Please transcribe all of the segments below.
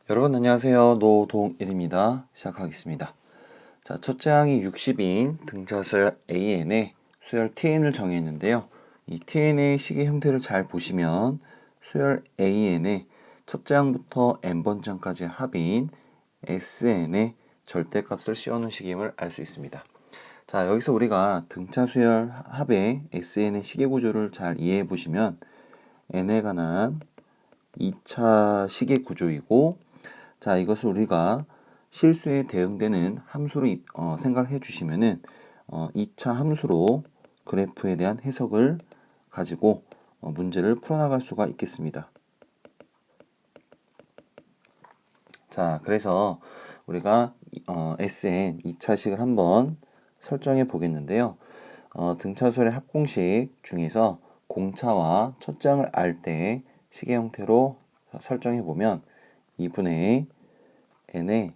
여러분 안녕하세요. 노동일입니다. 시작하겠습니다. 자, 첫째 항이 60인 등차수열 AN에 수열 TN을 정했는데요. 이 TN의 식의 형태를 잘 보시면 수열 AN의 첫째 항부터 n번째 항까지의 합인 SN의 절대값을 씌워놓은 식임을 알 수 있습니다. 자, 여기서 우리가 등차수열 합의 SN의 식의 구조를 잘 이해해 보시면 n에 관한 2차 식의 구조이고, 자, 이것을 우리가 실수에 대응되는 함수로 생각을 해주시면은 2차 함수로 그래프에 대한 해석을 가지고 문제를 풀어나갈 수가 있겠습니다. 자, 그래서 우리가 SN 2차식을 한번 설정해 보겠는데요. 등차수열의 합공식 중에서 공차와 첫장을 알 때 식의 형태로 설정해 보면 2분의 n에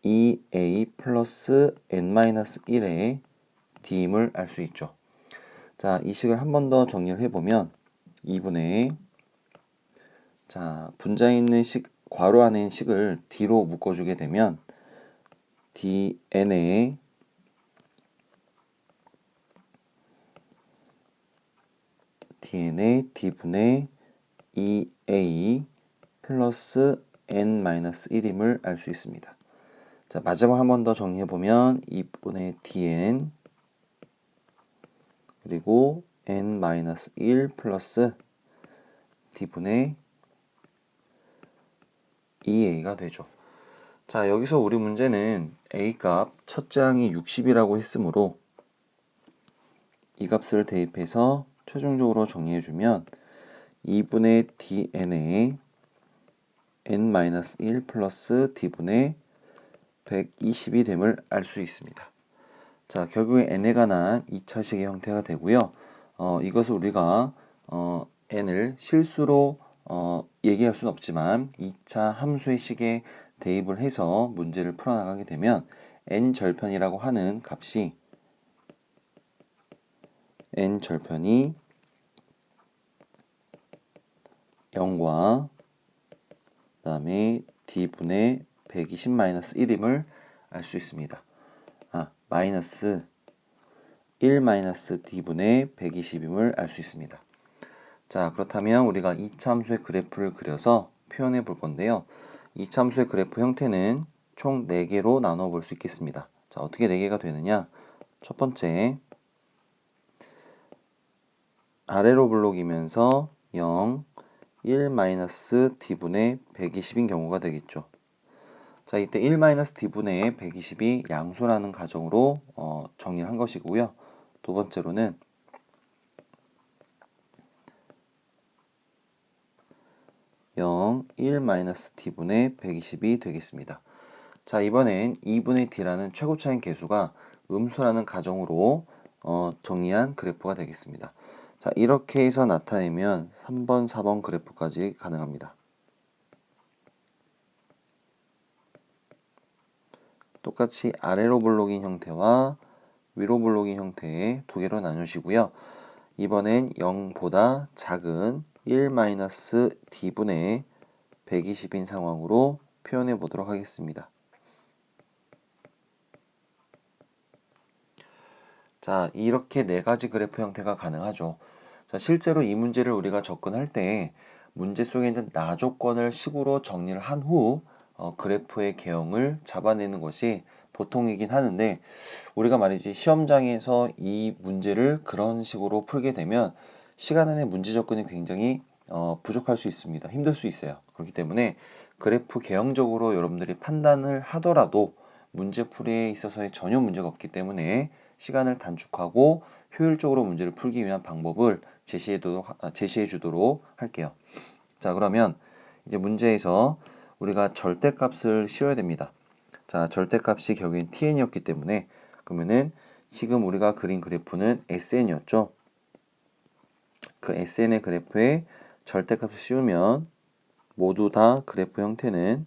2a 플러스 n-1의 d임을 알 수 있죠. 자, 이 식을 한 번 더 정리를 해보면 2분의 자, 분자에 있는 식, 괄호 안에 있는 식을 d로 묶어주게 되면 dn에 d분의 2a 플러스 n-1임을 알 수 있습니다. 자, 마지막 한 번 더 정리해보면 2분의 dn 그리고 n-1 플러스 d분의 2a가 되죠. 자, 여기서 우리 문제는 a값 첫째 항이 60이라고 했으므로 이 값을 대입해서 최종적으로 정리해주면 2분의 dn에 n-1 플러스 d분의 120이 됨을 알 수 있습니다. 자, 결국에 n에 관한 2차식의 형태가 되고요. 이것을 우리가 n을 실수로 얘기할 수는 없지만 2차 함수의 식에 대입을 해서 문제를 풀어나가게 되면 n 절편이라고 하는 값이 n 절편이 0과 그 다음에 d분의 120-1임을 알 수 있습니다. 마이너스 1 마이너스 d분의 120임을 알 수 있습니다. 자, 그렇다면 우리가 2차 함수의 그래프를 그려서 표현해 볼 건데요. 2차 함수의 그래프 형태는 총 4개로 나눠 볼 수 있겠습니다. 자, 어떻게 4개가 되느냐? 첫 번째, 아래로 블록이면서 0, 1 마이너스 d분의 120인 경우가 되겠죠. 자, 이때 1 마이너스 d분의 120이 양수라는 가정으로 정리를 한 것이고요. 두 번째로는 0, 1 마이너스 d분의 120이 되겠습니다. 자, 이번엔 2분의 d라는 최고차인 계수가 음수라는 가정으로 정리한 그래프가 되겠습니다. 자, 이렇게 해서 나타내면 3번, 4번 그래프까지 가능합니다. 똑같이 아래로 블록인 형태와 위로 블록인 형태의 두 개로 나누시고요. 이번엔 0보다 작은 1-d분의 120인 상황으로 표현해 보도록 하겠습니다. 자, 이렇게 4가지 그래프 형태가 가능하죠. 자, 실제로 이 문제를 우리가 접근할 때 문제 속에 있는 나 조건을 식으로 정리를 한 후 그래프의 개형을 잡아내는 것이 보통이긴 하는데, 우리가 말이지 시험장에서 이 문제를 그런 식으로 풀게 되면 시간 안에 문제 접근이 굉장히 부족할 수 있습니다. 힘들 수 있어요. 그렇기 때문에 그래프 개형적으로 여러분들이 판단을 하더라도 문제풀이에 있어서의 전혀 문제가 없기 때문에 시간을 단축하고 효율적으로 문제를 풀기 위한 방법을 제시해 주도록 할게요. 자, 그러면 이제 문제에서 우리가 절대값을 씌워야 됩니다. 자, 절대값이 결국엔 tn이었기 때문에 그러면은 지금 우리가 그린 그래프는 sn이었죠. 그 sn의 그래프에 절대값을 씌우면 모두 다 그래프 형태는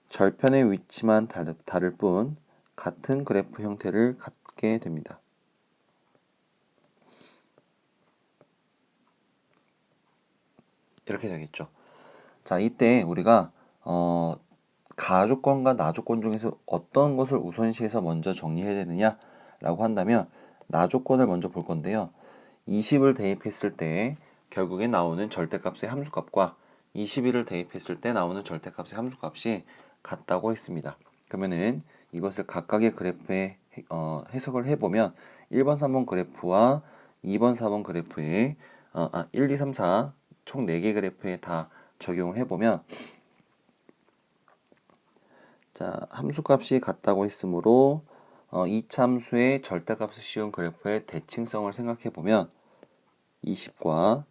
절편의 위치만 다를 뿐 같은 그래프 형태를 갖게 됩니다. 이렇게 되겠죠. 자, 이때 우리가 가조건과 나조건 중에서 어떤 것을 우선시해서 먼저 정리해야 되느냐라고 한다면 나조건을 먼저 볼 건데요. 20을 대입했을 때 결국에 나오는 절대값의 함수값과 21을 대입했을 때 나오는 절대값의 함수값이 같다고 했습니다. 그러면은 이것을 각각의 그래프에 해석을 해보면 1번, 3번 그래프와 2번, 4번 그래프에 1, 2, 3, 4 총 4개 그래프에 다 적용을 해보면 자, 함수값이 같다고 했으므로 이참수의 절대값을 씌운 그래프의 대칭성을 생각해보면 20과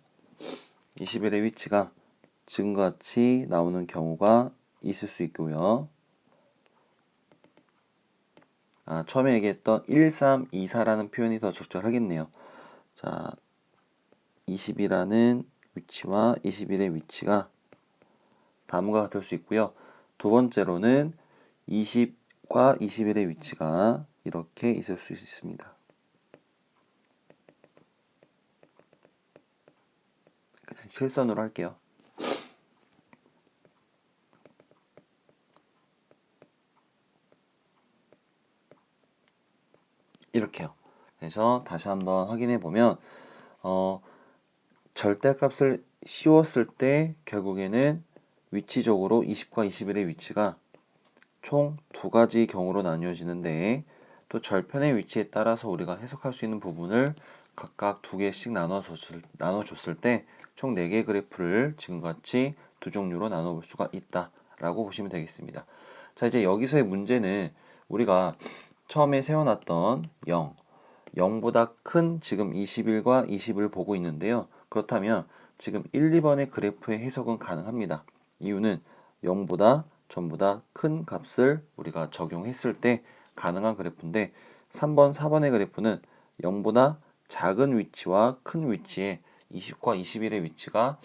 21의 위치가 지금과 같이 나오는 경우가 있을 수 있고요. 처음에 얘기했던 1, 3, 2, 4라는 표현이 더 적절하겠네요. 자, 20이라는 위치와 21의 위치가 다음과 같을 수 있고요. 두 번째로는 20과 21의 위치가 이렇게 있을 수 있습니다. 그냥 실선으로 할게요. 이렇게요. 그래서 다시 한번 확인해 보면 절대값을 씌웠을 때 결국에는 위치적으로 20과 21의 위치가 총 두 가지 경우로 나뉘어지는데 또 절편의 위치에 따라서 우리가 해석할 수 있는 부분을 각각 두 개씩 나눠줬을 때 총 4개의 그래프를 지금같이 두 종류로 나눠볼 수가 있다라고 보시면 되겠습니다. 자, 이제 여기서의 문제는 우리가 처음에 세워놨던 0, 0보다 큰 지금 21과 20을 보고 있는데요. 그렇다면 지금 1, 2번의 그래프의 해석은 가능합니다. 이유는 0보다 전부 다 큰 값을 우리가 적용했을 때 가능한 그래프인데 3번, 4번의 그래프는 0보다 작은 위치와 큰 위치에 20과 21의 위치가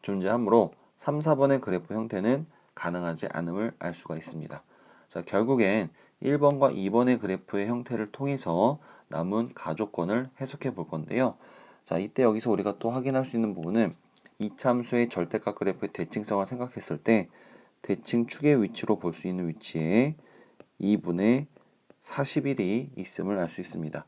존재하므로 3, 4번의 그래프 형태는 가능하지 않음을 알 수가 있습니다. 자, 결국엔 1번과 2번의 그래프의 형태를 통해서 남은 가조건을 해석해 볼 건데요. 자, 이때 여기서 우리가 또 확인할 수 있는 부분은 이참수의 절대값 그래프의 대칭성을 생각했을 때 대칭축의 위치로 볼 수 있는 위치에 2분의 41이 있음을 알 수 있습니다.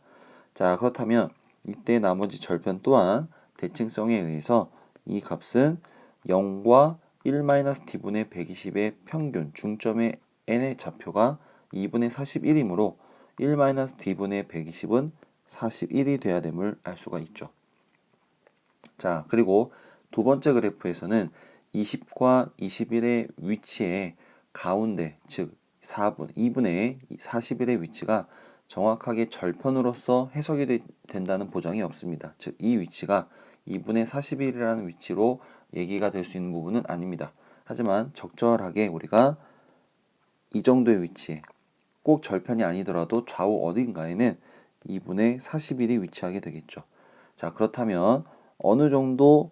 자, 그렇다면 이때 나머지 절편 또한 대칭성에 의해서 이 값은 0과 1-t분의 120의 평균 중점의 n의 좌표가 2분의 41이므로 1-t분의 120은 41이 돼야 됨을 알 수가 있죠. 자, 그리고 두 번째 그래프에서는 20과 21의 위치의 가운데, 즉 2분의 41의 위치가 정확하게 절편으로서 해석이 된다는 보장이 없습니다. 즉 이 위치가 2분의 41이라는 위치로 얘기가 될 수 있는 부분은 아닙니다. 하지만 적절하게 우리가 이 정도의 위치에 꼭 절편이 아니더라도 좌우 어딘가에는 2분의 41이 위치하게 되겠죠. 자, 그렇다면 어느 정도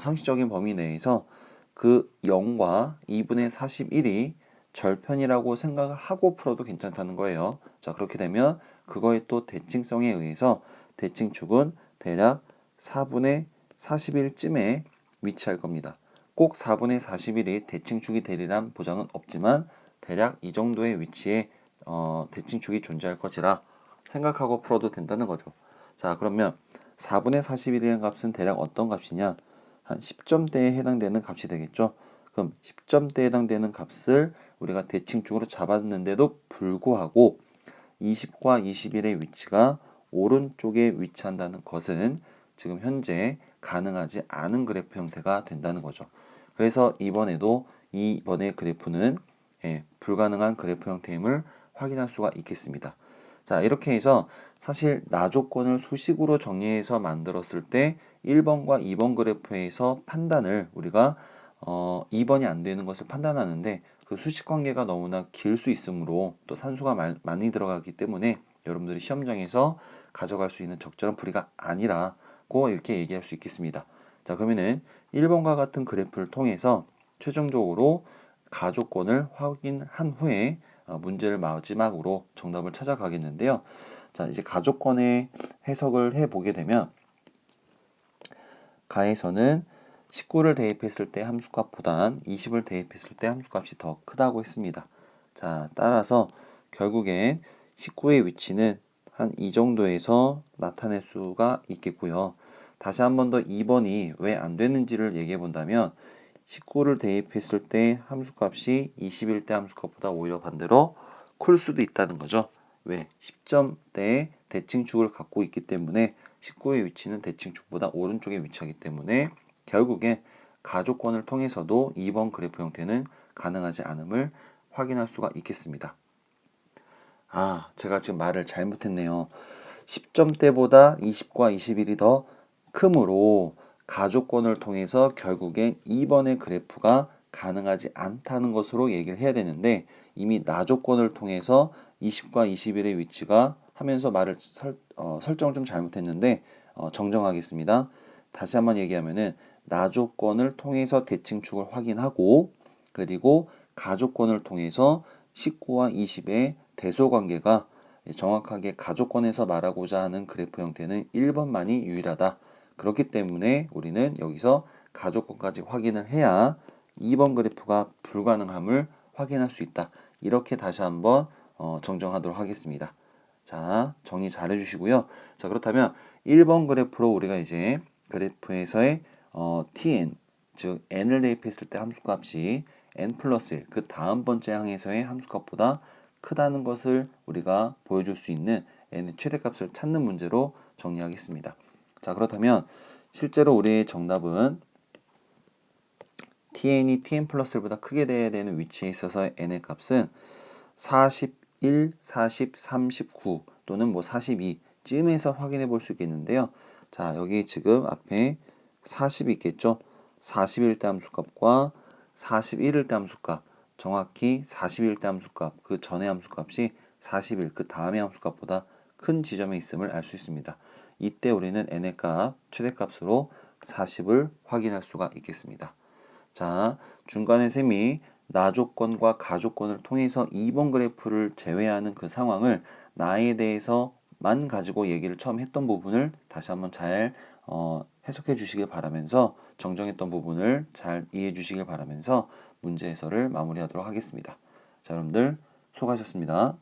상식적인 범위 내에서 그 0과 2분의 41이 절편이라고 생각을 하고 풀어도 괜찮다는 거예요. 자, 그렇게 되면 그거의 또 대칭성에 의해서 대칭축은 대략 4분의 41쯤에 위치할 겁니다. 꼭 4분의 41이 대칭축이 되리란 보장은 없지만 대략 이 정도의 위치에 대칭축이 존재할 것이라 생각하고 풀어도 된다는 거죠. 자, 그러면 4분의 41이라는 값은 대략 어떤 값이냐? 한 10점대에 해당되는 값이 되겠죠. 그럼 10점대에 해당되는 값을 우리가 대칭축으로 잡았는데도 불구하고 20과 21의 위치가 오른쪽에 위치한다는 것은 지금 현재 가능하지 않은 그래프 형태가 된다는 거죠. 그래서 이번의 그래프는 불가능한 그래프 형태임을 확인할 수가 있겠습니다. 자, 이렇게 해서 사실 나조건을 수식으로 정리해서 만들었을 때 1번과 2번 그래프에서 판단을 우리가 2번이 안 되는 것을 판단하는데 그 수식 관계가 너무나 길 수 있으므로 또 산수가 많이 들어가기 때문에 여러분들이 시험장에서 가져갈 수 있는 적절한 풀이가 아니라고 이렇게 얘기할 수 있겠습니다. 자, 그러면은 1번과 같은 그래프를 통해서 최종적으로 가조건을 확인한 후에 문제를 마지막으로 정답을 찾아가겠는데요. 자, 이제 가조건의 해석을 해보게 되면 가에서는 19를 대입했을 때 함수값보단 20을 대입했을 때 함수값이 더 크다고 했습니다. 자, 따라서 결국엔 19의 위치는 한 이 정도에서 나타낼 수가 있겠고요. 다시 한 번 더 2번이 왜 안 되는지를 얘기해 본다면 19를 대입했을 때 함수값이 21 때 함수값보다 오히려 반대로 클 수도 있다는 거죠. 왜? 10점대의 대칭축을 갖고 있기 때문에 19의 위치는 대칭축보다 오른쪽에 위치하기 때문에 결국엔 가족권을 통해서도 2번 그래프 형태는 가능하지 않음을 확인할 수가 있겠습니다. 아, 제가 지금 말을 잘못했네요. 10점대보다 20과 21이 더 크므로 가족권을 통해서 결국엔 2번의 그래프가 가능하지 않다는 것으로 얘기를 해야 되는데 이미 나조건을 통해서 20과 21의 위치가 하면서 말을 설정을 좀 잘못했는데 정정하겠습니다. 다시 한번 얘기하면은 나조건을 통해서 대칭축을 확인하고 그리고 가족권을 통해서 19와 20의 대소관계가 정확하게 가족권에서 말하고자 하는 그래프 형태는 1번만이 유일하다. 그렇기 때문에 우리는 여기서 가족권까지 확인을 해야 2번 그래프가 불가능함을 확인할 수 있다. 이렇게 다시 한번 정정하도록 하겠습니다. 자, 정리 잘 해주시고요. 자, 그렇다면 1번 그래프로 우리가 이제 그래프에서의 tn, 즉 n을 대입했을 때 함수값이 n 플러스 1, 그 다음 번째 항에서의 함수값보다 크다는 것을 우리가 보여줄 수 있는 n의 최대값을 찾는 문제로 정리하겠습니다. 자, 그렇다면 실제로 우리의 정답은 tn이 tn 플러스 1보다 크게 돼야 되는 위치에 있어서 n의 값은 41, 40, 39 또는 뭐 42쯤에서 확인해 볼 수 있겠는데요. 자, 여기 지금 앞에 40이 있겠죠. 41대 함수값과 41일 때 함수값, 정확히 41대 함수값, 그 전의 함수값이 41, 그 다음의 함수값보다 큰 지점에 있음을 알 수 있습니다. 이때 우리는 n의 값, 최대값으로 40을 확인할 수가 있겠습니다. 자, 중간에 셈이 나조건과 가족권을 통해서 2번 그래프를 제외하는 그 상황을 나에 대해서만 가지고 얘기를 처음 했던 부분을 다시 한번 잘 해석해 주시길 바라면서 정정했던 부분을 잘 이해해 주시길 바라면서 문제 해설을 마무리하도록 하겠습니다. 자, 여러분들 수고하셨습니다.